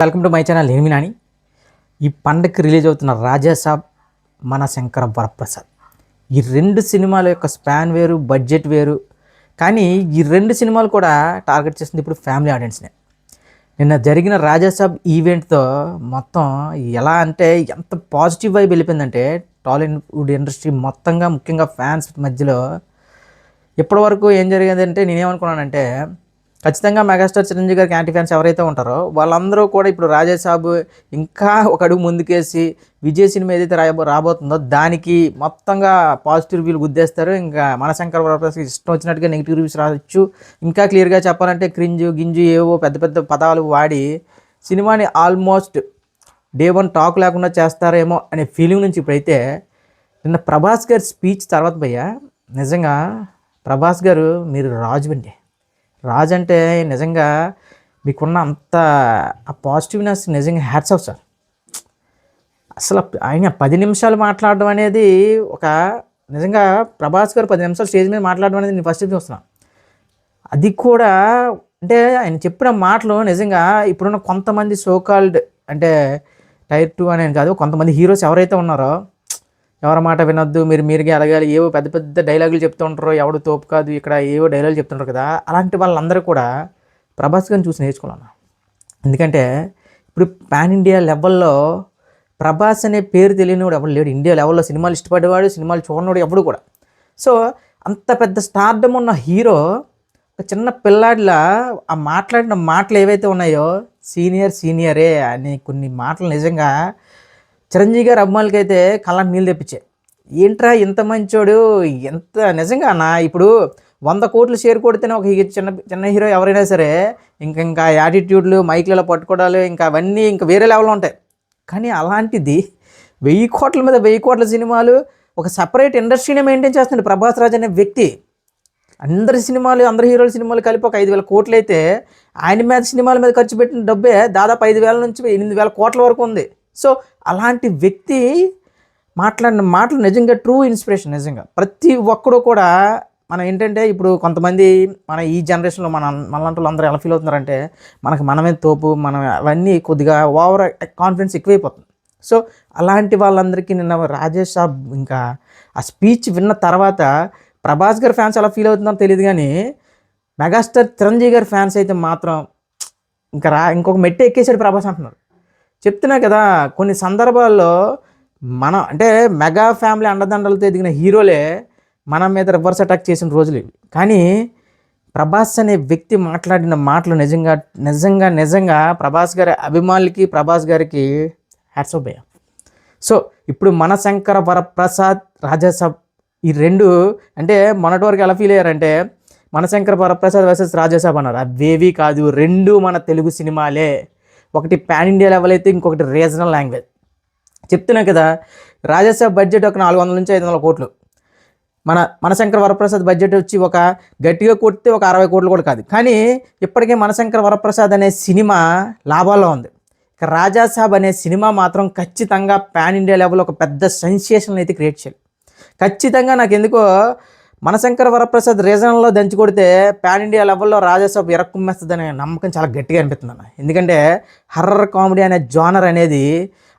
Welcome to my channel. నేను మీ నాని. ఈ పండగకి రిలీజ్ అవుతున్న రాజాసాబ్, మన శంకర వరప్రసాద్, ఈ రెండు సినిమాల యొక్క స్పాన్ వేరు, బడ్జెట్ వేరు. కానీ ఈ రెండు సినిమాలు కూడా టార్గెట్ చేస్తుంది ఇప్పుడు ఫ్యామిలీ ఆడియన్స్నే. నిన్న జరిగిన రాజాసాబ్ ఈవెంట్తో మొత్తం ఎలా అంటే ఎంత పాజిటివ్ వైబ్ వెళ్ళిపోయిందంటే టాలీవుడ్ ఇండస్ట్రీ మొత్తంగా, ముఖ్యంగా ఫ్యాన్స్ మధ్యలో. ఇప్పటివరకు ఏం జరిగిందంటే నేనేమనుకున్నానంటే ఖచ్చితంగా మెగాస్టార్ చిరంజీవి గారికి యాంటీ ఫ్యాన్స్ ఎవరైతే ఉంటారో వాళ్ళందరూ కూడా ఇప్పుడు రాజాసాబ్ ఇంకా ఒక అడుగు ముందుకేసి విజయ్ సినిమా ఏదైతే రాబోతుందో దానికి మొత్తంగా పాజిటివ్ రివ్యూలు గుద్దేస్తారు. ఇంకా మనశంకర్ వరప్రసాద్ ఇష్టం వచ్చినట్టుగా నెగిటివ్ రివ్యూస్ రావచ్చు. ఇంకా క్లియర్గా చెప్పాలంటే క్రింజు గింజు ఏవో పెద్ద పెద్ద పదాలు వాడి సినిమాని ఆల్మోస్ట్ డే వన్ టాక్ లేకుండా చేస్తారేమో అనే ఫీలింగ్ నుంచి ఇప్పుడైతే నిన్న ప్రభాస్ గారి స్పీచ్ తర్వాత భయ్యా, నిజంగా ప్రభాస్ గారు మీరు రాజు అండి. రాజు అంటే నిజంగా మీకున్న అంత ఆ పాజిటివ్నెస్ నిజంగా హ్యాట్స్ ఆఫ్ సార్. అసలు ఆయన 10 నిమిషాలు మాట్లాడడం అనేది ఒక నిజంగా ప్రభాస్ గారు 10 నిమిషాలు స్టేజ్ మీద మాట్లాడడం అనేది నేను ఫస్ట్ చూస్తున్నాను. అది కూడా అంటే ఆయన చెప్పిన మాటలు నిజంగా ఇప్పుడున్న కొంతమంది సోకాల్డ్ అంటే టైర్ 2 అనేది కాదు, కొంతమంది హీరోస్ ఎవరైతే ఉన్నారో ఎవరి మాట వినొద్దు, మీరుగా అడగాలి, ఏవో పెద్ద పెద్ద డైలాగులు చెప్తూ ఉంటారు, ఎవడు తోపు కాదు ఇక్కడ ఏవో డైలాగులు చెప్తుంటారు కదా, అలాంటి వాళ్ళందరూ కూడా ప్రభాస్ గారిని చూసి నేర్చుకున్నాను. ఎందుకంటే ఇప్పుడు పాన్ ఇండియా లెవెల్లో ప్రభాస్ అనే పేరు తెలియనివాడు ఎవడు లేడు. ఇండియా లెవెల్లో సినిమాలు ఇష్టపడేవాడు, సినిమాలు చూడనివాడు ఎవడు కూడా. సో అంత పెద్ద స్టార్డమ్ ఉన్న హీరో ఒక చిన్న పిల్లాడిలా ఆ మాట్లాడిన మాటలు ఏవైతే ఉన్నాయో సీనియరే అనే కొన్ని మాటలు నిజంగా చిరంజీవి గారి అభిమానులకైతే కళ్ళని నీళ్ళు తెప్పించాయి. ఏంట్రా ఇంత మంచోడు, ఎంత నిజంగా ఇప్పుడు 100 కోట్లు షేర్ కొడితేనే ఒక చిన్న హీరో ఎవరైనా సరే ఇంకా యాటిట్యూడ్లు, మైక్లలో పట్టుకోవడాలు ఇంకా అవన్నీ ఇంకా వేరే లెవెల్లో ఉంటాయి. కానీ అలాంటిది 1000 కోట్ల మీద 1000 కోట్ల సినిమాలు, ఒక సపరేట్ ఇండస్ట్రీనే మెయింటైన్ చేస్తున్నాడు ప్రభాస్ రాజ్ అనే వ్యక్తి. అందరి హీరోల సినిమాలు కలిపి ఒక 5000 కోట్లు అయితే ఆయన మీద సినిమాల మీద ఖర్చు పెట్టిన డబ్బే దాదాపు 5000 నుంచి 8000 కోట్ల వరకు ఉంది. సో అలాంటి వ్యక్తి మాట్లాడిన మాటలు నిజంగా ట్రూ ఇన్స్పిరేషన్. నిజంగా ప్రతి ఒక్కడు కూడా మనం ఏంటంటే ఇప్పుడు కొంతమంది మన ఈ జనరేషన్లో మనలాంటి అందరూ ఎలా ఫీల్ అవుతున్నారంటే మనమే తోపు, మనం అవన్నీ కొద్దిగా ఓవర్ కాన్ఫిడెన్స్ ఎక్కువైపోతుంది. సో అలాంటి వాళ్ళందరికీ నిన్న రాజాసాబ్ ఇంకా ఆ స్పీచ్ విన్న తర్వాత ప్రభాస్ గారి ఫ్యాన్స్ ఎలా ఫీల్ అవుతున్నారో తెలియదు, కానీ మెగాస్టార్ చిరంజీవి గారి ఫ్యాన్స్ అయితే మాత్రం ఇంకొక మెట్టు ఎక్కేసాడు ప్రభాస్ అంటున్నారు. చెప్తున్నా కదా, కొన్ని సందర్భాల్లో మనం అంటే మెగా ఫ్యామిలీ అండదండలతో ఎదిగిన హీరోలే మన మీద రివర్స్ అటాక్ చేసిన రోజులు ఇవి. కానీ ప్రభాస్ అనే వ్యక్తి మాట్లాడిన మాటలు నిజంగా ప్రభాస్ గారి అభిమానులకి, ప్రభాస్ గారికి హ్యాట్స్ ఆఫ్ భయ్యా. సో ఇప్పుడు మన శంకర వరప్రసాద్, రాజాసాబ్ ఈ రెండు అంటే మొన్నటి వరకు ఎలా ఫీల్ అయ్యారంటే మన శంకర వరప్రసాద్ వర్సెస్ రాజాసాబ్ అన్నారు. అవేవి కాదు, రెండు మన తెలుగు సినిమాలే. ఒకటి పాన్ ఇండియా లెవెల్ అయితే ఇంకొకటి రీజనల్ లాంగ్వేజ్. చెప్తున్నా కదా, రాజాసాబ్ బడ్జెట్ ఒక 400 నుంచి 500 కోట్లు, మన శంకర వరప్రసాద్ బడ్జెట్ వచ్చి ఒక గట్టిగా కొడితే ఒక 60 కోట్లు కూడా కాదు. కానీ ఇప్పటికే మన శంకర వరప్రసాద్ అనే సినిమా లాభాల్లో ఉంది. ఇక రాజాసాబ్ అనే సినిమా మాత్రం ఖచ్చితంగా పాన్ ఇండియా లెవెల్ ఒక పెద్ద సెన్సేషన్ అయితే క్రియేట్ చేయాలి. ఖచ్చితంగా నాకు ఎందుకో మన శంకర వరప్రసాద్ రీజనల్లో దంచి కొడితే పాన్ ఇండియా లెవెల్లో రాజాసాబ్ ఎరక్కుమ్మేస్తుందనే నమ్మకం చాలా గట్టిగా అనిపిస్తుంది అన్న. ఎందుకంటే హర్రర్ కామెడీ అనే జానర్ అనేది,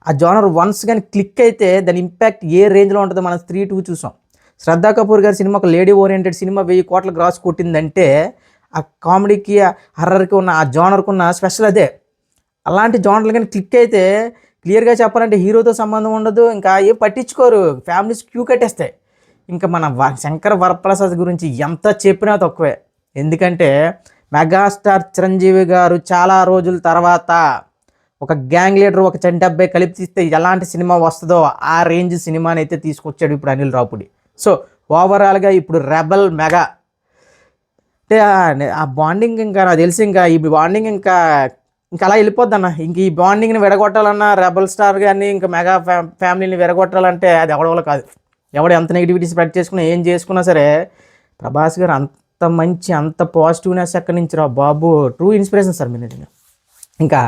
ఆ జానర్ వన్స్ కానీ క్లిక్ అయితే దాని ఇంపాక్ట్ ఏ రేంజ్లో ఉంటుందో మనం 3-2 చూసాం. శ్రద్ధా కపూర్ గారి సినిమా ఒక లేడీ ఓరియంటెడ్ సినిమా 1000 కోట్ల గ్రాస్ కొట్టిందంటే ఆ కామెడీకి, ఆ హర్రర్కి ఉన్న ఆ జానర్కి ఉన్న స్పెషల్ అదే. అలాంటి జానర్లు కానీ క్లిక్ అయితే క్లియర్గా చెప్పాలంటే హీరోతో సంబంధం ఉండదు, ఇంకా ఏం పట్టించుకోరు, ఫ్యామిలీస్ క్యూ కట్టేస్తాయి. ఇంకా మన శంకర వరప్రసాద్ గురించి ఎంత చెప్పినా తక్కువే. ఎందుకంటే మెగాస్టార్ చిరంజీవి గారు చాలా రోజుల తర్వాత ఒక గ్యాంగ్ లీడర్, ఒక చంటి అబ్బాయి కలిపి తీస్తే ఎలాంటి సినిమా వస్తుందో ఆ రేంజ్ సినిమాని అయితే తీసుకొచ్చాడు ఇప్పుడు అనిల్ రావుపూడి. సో ఓవరాల్గా ఇప్పుడు రెబల్ మెగా అంటే ఆ బాండింగ్ ఇంకా నాకు తెలిసి ఇంకా ఈ బాండింగ్ ఇంకా అలా వెళ్ళిపోద్ది అన్న. ఇంక ఈ బాండింగ్ని విడగొట్టాలన్నా రెబల్ స్టార్ కానీ ఇంకా మెగా ఫ్యామిలీని విడగొట్టాలంటే అది ఎవడో కాదు. ఎవడు ఎంత నెగిటివిటీ స్ప్రెడ్ చేసుకున్నా, ఏం చేసుకున్నా సరే ప్రభాస్ గారు అంత మంచి, అంత పాజిటివ్నెస్ ఎక్కడి నుంచి రా బాబు, ట్రూ ఇన్స్పిరేషన్ సార్ మీరు. ఇంకా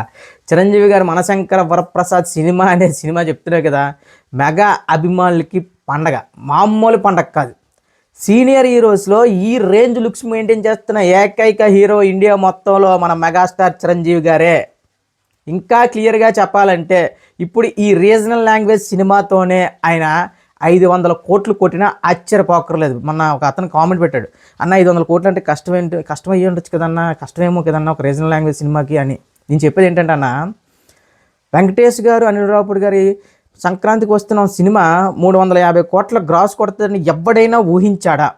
చిరంజీవి గారు మన శంకర వరప్రసాద్ సినిమా అనే సినిమా చెప్తున్నారు కదా, మెగా అభిమానులకి పండగ, మామూలు పండగ కాదు. సీనియర్ హీరోస్లో ఈ రేంజ్ లుక్స్ మెయింటైన్ చేస్తున్న ఏకైక హీరో ఇండియా మొత్తంలో మన మెగాస్టార్ చిరంజీవి గారే. ఇంకా క్లియర్గా చెప్పాలంటే ఇప్పుడు ఈ రీజనల్ లాంగ్వేజ్ సినిమాతోనే ఆయన 500 కోట్లు కొట్టినా ఆశ్చర్యపోకర్లేదు. మొన్న ఒక అతను కామెంట్ పెట్టాడు, అన్న 500 కోట్లు అంటే కష్టం అయ్యి ఉండొచ్చు కదన్నా, కష్టమేమో కదన్నా ఒక రీజనల్ లాంగ్వేజ్ సినిమాకి అని. నేను చెప్పేది ఏంటంటే అన్న, వెంకటేష్ గారు అనిల్ రావుపూడి గారి సంక్రాంతికి వస్తున్న సినిమా 350 కోట్ల గ్రాస్ కొడుతుందని ఎవడైనా ఊహించాడా?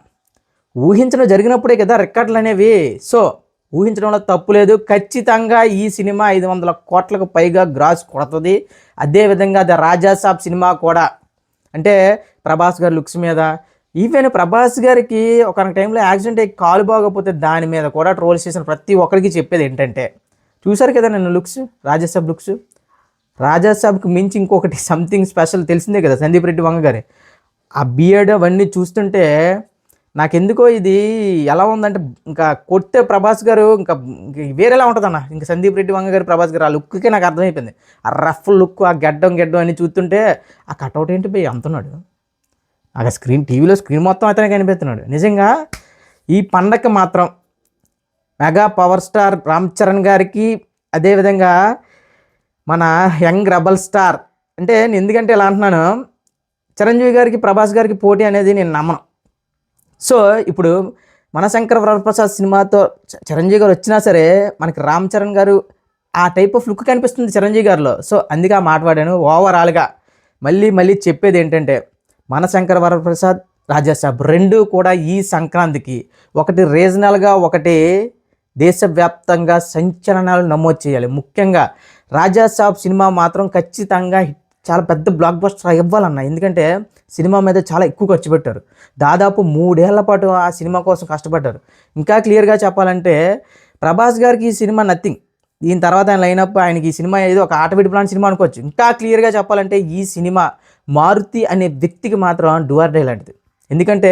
ఊహించడం జరిగినప్పుడే కదా రికార్డులు అనేవి. సో ఊహించడంలో తప్పు లేదు. ఖచ్చితంగా ఈ సినిమా 500 కోట్లకు పైగా గ్రాస్ కొడుతుంది. అదేవిధంగా ద రాజాసాబ్ సినిమా కూడా, అంటే ప్రభాస్ గారి లుక్స్ మీద, ఈవెన్ ప్రభాస్ గారికి ఒక టైంలో యాక్సిడెంట్ అయ్యి కాలు బాగోకపోతే దాని మీద కూడా ట్రోల్స్ చేసిన ప్రతి ఒక్కరికి చెప్పేది ఏంటంటే, చూసారు కదా నేను లుక్స్, రాజాసాబ్ లుక్స్. రాజాసాబ్కి మించి ఇంకొకటి సంథింగ్ స్పెషల్ తెలిసిందే కదా సందీప్ రెడ్డి వంగ గారి ఆ బియర్డ్ అవన్నీ చూస్తుంటే నాకెందుకో ఇది ఎలా ఉందంటే, ఇంకా కొడితే ప్రభాస్ గారు ఇంకా వేరేలా ఉంటుంది అన్న. ఇంకా సందీప్ రెడ్డి వంగ గారు ప్రభాస్ గారు ఆ లుక్కే నాకు అర్థమైపోయింది. ఆ రఫ్ లుక్, ఆ గడ్డం అని చూస్తుంటే ఆ కట్అవుట్ ఏంటి పోయి అంటున్నాడు. ఆ టీవీలో స్క్రీన్ మొత్తం అతనే కనిపిస్తున్నాడు. నిజంగా ఈ పండగ మాత్రం mega power star Ram Charan గారికి, అదేవిధంగా మన యంగ్ రెబల్ స్టార్, అంటే నేను ఎందుకంటే ఇలా అంటున్నాను, చిరంజీవి గారికి ప్రభాస్ గారికి పోటీ అనేది నేను నమ్మను. సో ఇప్పుడు మనశంకర వరప్రసాద్ సినిమాతో చిరంజీవి గారు వచ్చినా సరే మనకి రామ్ చరణ్ గారు ఆ టైప్ ఆఫ్ లుక్ కనిపిస్తుంది చిరంజీవి గారిలో. సో అందుకే ఆ మాట్లాడాను. ఓవరాల్గా మళ్ళీ చెప్పేది ఏంటంటే, మనశంకర వరప్రసాద్, రాజాసాబ్ రెండు కూడా ఈ సంక్రాంతికి ఒకటి రీజనల్గా, ఒకటి దేశవ్యాప్తంగా సంచలనాలు నమోదు చేయాలి. ముఖ్యంగా రాజాసాబ్ సినిమా మాత్రం ఖచ్చితంగా చాలా పెద్ద బ్లాక్ బస్టర్ ఇవ్వాలన్న. ఎందుకంటే సినిమా మీద చాలా ఎక్కువ ఖర్చు పెట్టారు. దాదాపు 3 ఏళ్ల పాటు ఆ సినిమా కోసం కష్టపడ్డారు. ఇంకా క్లియర్గా చెప్పాలంటే ప్రభాస్ గారికి ఈ సినిమా నథింగ్. దీని తర్వాత ఆయన లైనప్, ఆయనకి ఈ సినిమా ఏదో ఒక ఆటవిడి ప్లాన్ సినిమా అనుకోవచ్చు. ఇంకా క్లియర్గా చెప్పాలంటే ఈ సినిమా మారుతి అనే వ్యక్తికి మాత్రం డూ ఆర్ డై లాంటిది. ఎందుకంటే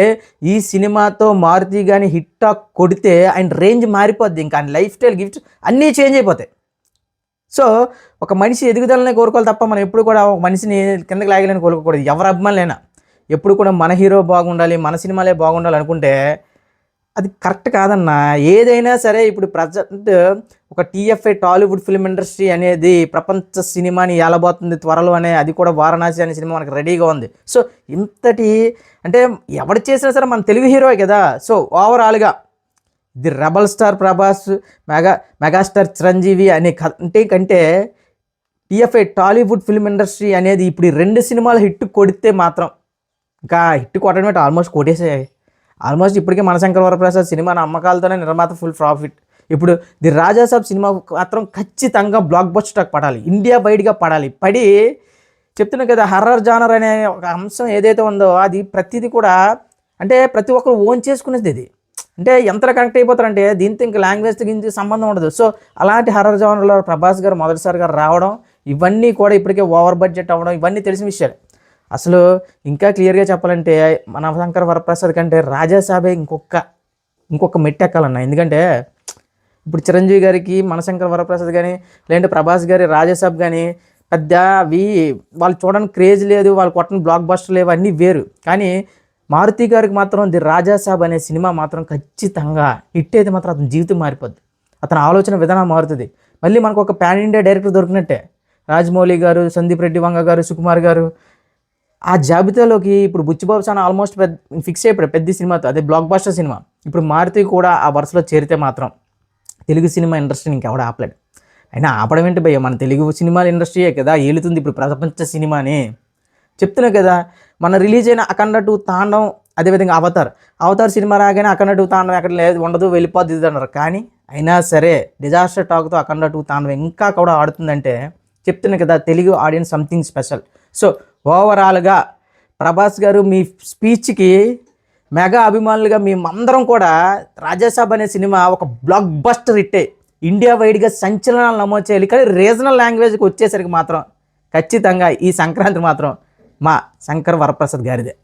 ఈ సినిమాతో మారుతి కానీ హిట్ టాక్ కొడితే ఆయన రేంజ్ మారిపోద్ది. ఇంకా ఆయన లైఫ్ స్టైల్, గిఫ్ట్ అన్నీ చేంజ్ అయిపోతాయి. సో ఒక మనిషి ఎదుగుదలనే కోరుకోవాలి తప్ప మనం ఎప్పుడు కూడా ఒక మనిషిని కిందకి లాగలేని కోరుకోకూడదు. ఎవరి అభిమానులైనా ఎప్పుడు కూడా మన హీరో బాగుండాలి, మన సినిమాలే బాగుండాలి అనుకుంటే అది కరెక్ట్ కాదన్న. ఏదైనా సరే ఇప్పుడు ప్రజెంట్ ఒక టీఎఫ్ఐ టాలీవుడ్ ఫిల్మ్ ఇండస్ట్రీ అనేది ప్రపంచ సినిమాని ఏలబోతుంది త్వరలో అనే, అది కూడా వారణాసి అనే సినిమా మనకు రెడీగా ఉంది. సో ఇంతటి అంటే ఎవరు చేసినా సరే మన తెలుగు హీరోయే కదా. సో ఓవరాల్గా the rebel star Prabhas, megastar Chiranjeevi అనే కంటే టీఎఫ్ఐ టాలీవుడ్ ఫిల్మ్ ఇండస్ట్రీ అనేది ఇప్పుడు ఈ 2 సినిమాలు హిట్ కొడితే మాత్రం, ఇంకా హిట్ కొట్టడం అంటే ఆల్మోస్ట్ కొట్టేసాయి. ఆల్మోస్ట్ ఇప్పటికే మనశంకర వరప్రసాద్ సినిమా అమ్మకాలతోనే నిర్మాత ఫుల్ ప్రాఫిట్. ఇప్పుడు ది రాజాసాబ్ సినిమా మాత్రం ఖచ్చితంగా బ్లాక్ బస్టర్ పడాలి, ఇండియా వైడ్గా పడాలి. పడి చెప్తున్నా కదా, హర్రర్ జానర్ అనే ఒక అంశం ఏదైతే ఉందో అది ప్రతిదీ కూడా, అంటే ప్రతి ఒక్కరు ఓన్ చేసుకునేది ఇది. అంటే ఎంత కనెక్ట్ అయిపోతారంటే దీంతో ఇంకా లాంగ్వేజ్తో ఇంత సంబంధం ఉండదు. సో అలాంటి హర్రర్ జానర్లో ప్రభాస్ గారు మొదటిసారిగా రావడం, ఇవన్నీ కూడా ఇప్పటికే ఓవర్ బడ్జెట్ అవ్వడం, ఇవన్నీ తెలిసిన విషయాలు. అసలు ఇంకా క్లియర్గా చెప్పాలంటే మనశంకర వరప్రసాద్ కంటే రాజాసాబే ఇంకొక మెట్టు ఎక్కాలన్న. ఎందుకంటే ఇప్పుడు చిరంజీవి గారికి మనశంకర వరప్రసాద్ కానీ, లేదంటే ప్రభాస్ గారి రాజాసాబ్ కానీ పెద్ద అవి వాళ్ళు చూడడానికి క్రేజ్ లేదు, వాళ్ళు కొట్టని బ్లాక్ బస్టర్ లేవు, అన్నీ వేరు. కానీ మారుతి గారికి మాత్రం ది రాజాసాబ్ అనే సినిమా మాత్రం ఖచ్చితంగా హిట్ అయితే మాత్రం అతని జీవితం మారిపోద్ది, అతని ఆలోచన విధానం మారుతుంది. మళ్ళీ మనకు ఒక పాన్ ఇండియా డైరెక్టర్ దొరికినట్టే. రాజమౌళి గారు, సందీప్ రెడ్డి వంగ గారు, సుకుమార్ గారు ఆ జాబితాలోకి ఇప్పుడు బుచ్చిబాబు సాన్ ఆల్మోస్ట్ ఫిక్స్ అయిపోయాడు పెద్ద సినిమాతో, అదే బ్లాక్ బస్టర్ సినిమా. ఇప్పుడు మారుతి కూడా ఆ వరుసలో చేరితే మాత్రం తెలుగు సినిమా ఇండస్ట్రీని ఇంకెవడ ఆపలేడు. అయినా ఆపడం ఏంటి భయ్య, మన తెలుగు సినిమాల ఇండస్ట్రీయే కదా ఏలుతుంది ఇప్పుడు ప్రపంచ సినిమాని. చెప్తున్నా కదా, మన రిలీజ్ అయిన అఖండ 2 తాండవం, అదేవిధంగా అవతార్ సినిమా రాగానే అఖండ 2 తాండవం ఎక్కడ లేదు, ఉండదు, వెళ్ళిపోద్ది అన్నారు. కానీ అయినా సరే డిజాస్టర్ టాక్తో అఖండ 2 తాండవం ఇంకా కూడా ఆడుతుందంటే చెప్తున్నా కదా Telugu audience something special. So ఓవరాల్గా ప్రభాస్ గారు మీ స్పీచ్కి మెగా అభిమానులుగా మేమందరం కూడా రాజాసాబ్ అనే సినిమా ఒక బ్లాక్ బస్టర్ హిట్టే, ఇండియా వైడ్గా సంచలనాలు నమోదు చేయాలి. కానీ రీజనల్ లాంగ్వేజ్కి వచ్చేసరికి మాత్రం ఖచ్చితంగా ఈ సంక్రాంతి మాత్రం మా శంకర్ వరప్రసాద్ గారిదే.